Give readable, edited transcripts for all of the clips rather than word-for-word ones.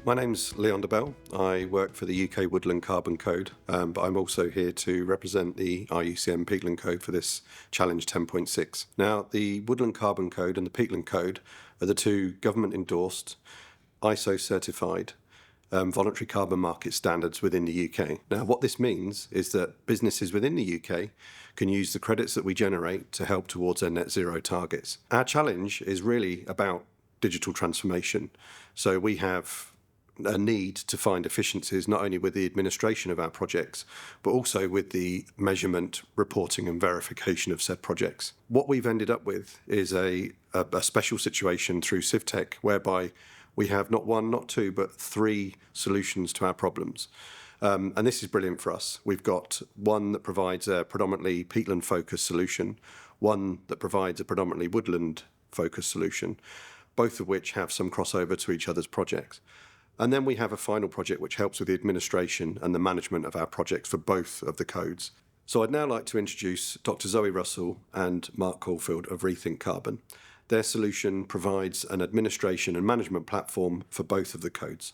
My name's Leon DeBell. I work for the UK Woodland Carbon Code, but I'm also here to represent the RUCM Peatland Code for this Challenge 10.6. Now, the Woodland Carbon Code and the Peatland Code are the two government-endorsed, ISO-certified voluntary carbon market standards within the UK. Now, what this means is that businesses within the UK can use the credits that we generate to help towards their net zero targets. Our challenge is really about digital transformation. So we have a need to find efficiencies not only with the administration of our projects, but also with the measurement, reporting and verification of said projects. What we've ended up with is a special situation through CivTech whereby we have not one, not two, but three solutions to our problems. And this is brilliant for us. We've got one that provides a predominantly peatland-focused solution, one that provides a predominantly woodland-focused solution, both of which have some crossover to each other's projects. And then we have a final project which helps with the administration and the management of our projects for both of the codes. So I'd now like to introduce Dr. Zoe Russell and Mark Caulfield of Rethink Carbon. Their solution provides an administration and management platform for both of the codes.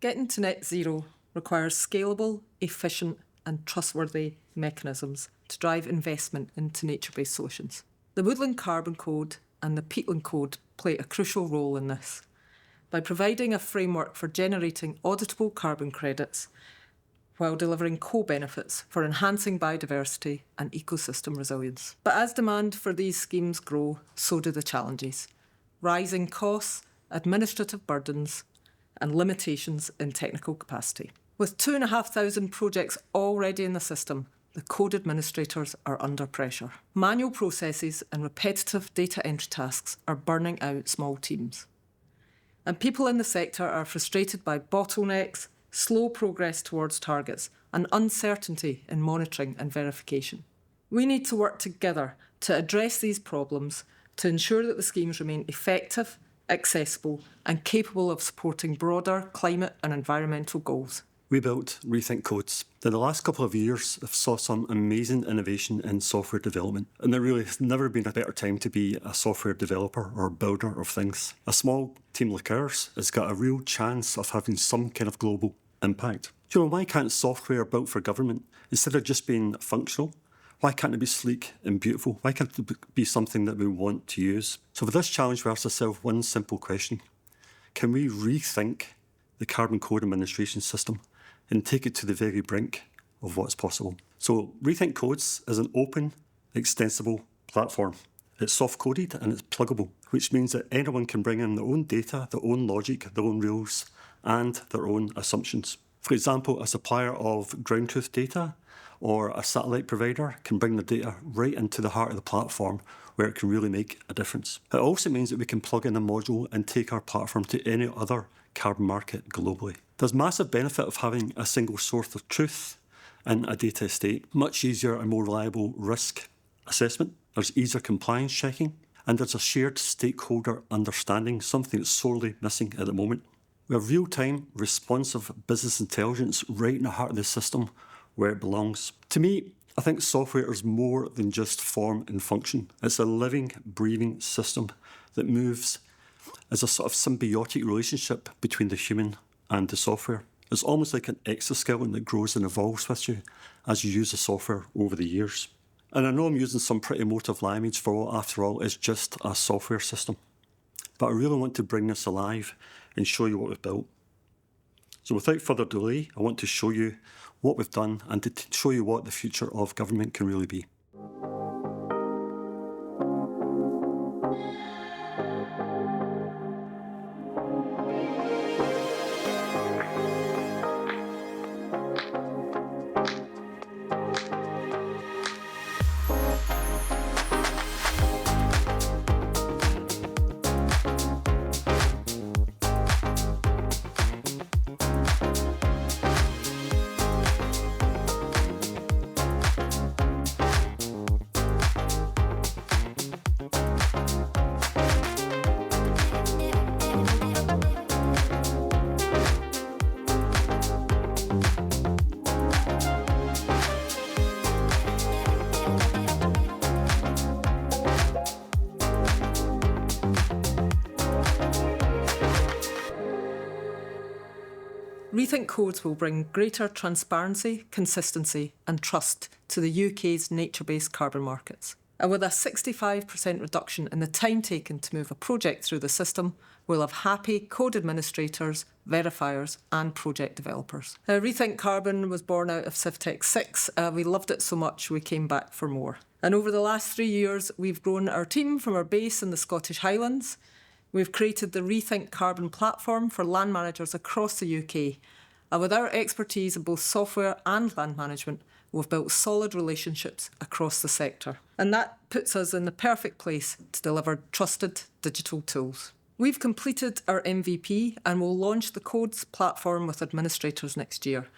Getting to net zero requires scalable, efficient and trustworthy mechanisms to drive investment into nature-based solutions. The Woodland Carbon Code and the Peatland Code play a crucial role in this by providing a framework for generating auditable carbon credits while delivering co-benefits for enhancing biodiversity and ecosystem resilience. But as demand for these schemes grow, so do the challenges. Rising costs, administrative burdens and limitations in technical capacity. With 2,500 projects already in the system, the code administrators are under pressure. Manual processes and repetitive data entry tasks are burning out small teams. And people in the sector are frustrated by bottlenecks, slow progress towards targets, and uncertainty in monitoring and verification. We need to work together to address these problems to ensure that the schemes remain effective, accessible, and capable of supporting broader climate and environmental goals. We built Rethink Codes. In the last couple of years, I've saw some amazing innovation in software development, and there really has never been a better time to be a software developer or builder of things. A small team like ours has got a real chance of having some kind of global impact. Do you know, why can't software built for government, instead of just being functional, why can't it be sleek and beautiful? Why can't it be something that we want to use? So for this challenge, we asked ourselves one simple question. Can we rethink the carbon code administration system and take it to the very brink of what's possible? So Rethink Codes is an open, extensible platform. It's soft-coded and it's pluggable, which means that anyone can bring in their own data, their own logic, their own rules, and their own assumptions. For example, a supplier of ground truth data or a satellite provider can bring the data right into the heart of the platform where it can really make a difference. It also means that we can plug in a module and take our platform to any other carbon market globally. There's massive benefit of having a single source of truth in a data estate, much easier and more reliable risk assessment. There's easier compliance checking, and there's a shared stakeholder understanding, something that's sorely missing at the moment. We have real-time, responsive business intelligence right in the heart of the system where it belongs. To me, I think software is more than just form and function. It's a living, breathing system that moves as a sort of symbiotic relationship between the human and the software. It's almost like an exoskeleton that grows and evolves with you as you use the software over the years. And I know I'm using some pretty emotive language for what, after all, is just a software system. But I really want to bring this alive and show you what we've built. So without further delay, I want to show you what we've done and to show you what the future of government can really be. Rethink Codes will bring greater transparency, consistency and trust to the UK's nature-based carbon markets. And with a 65% reduction in the time taken to move a project through the system, we'll have happy code administrators, verifiers and project developers. Rethink Carbon was born out of CivTech 6. We loved it so much we came back for more. And over the last 3 years, we've grown our team from our base in the Scottish Highlands. We've created the Rethink Carbon platform for land managers across the UK. And with our expertise in both software and land management, we've built solid relationships across the sector. And that puts us in the perfect place to deliver trusted digital tools. We've completed our MVP and will launch the Codes platform with administrators next year.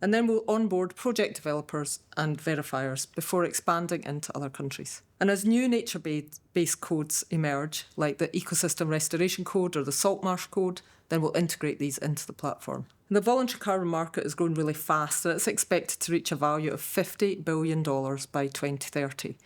And then we'll onboard project developers and verifiers before expanding into other countries. And as new nature-based codes emerge, like the Ecosystem Restoration Code or the Salt Marsh Code, then we'll integrate these into the platform. And the voluntary carbon market is growing really fast and it's expected to reach a value of $50 billion by 2030.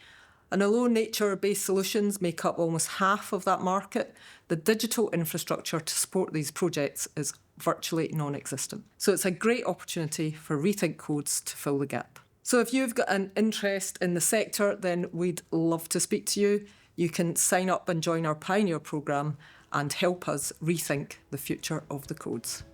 And although nature-based solutions make up almost half of that market, the digital infrastructure to support these projects is virtually non-existent. So it's a great opportunity for Rethink Codes to fill the gap. So if you've got an interest in the sector, then we'd love to speak to you. You can sign up and join our Pioneer programme and help us rethink the future of the codes.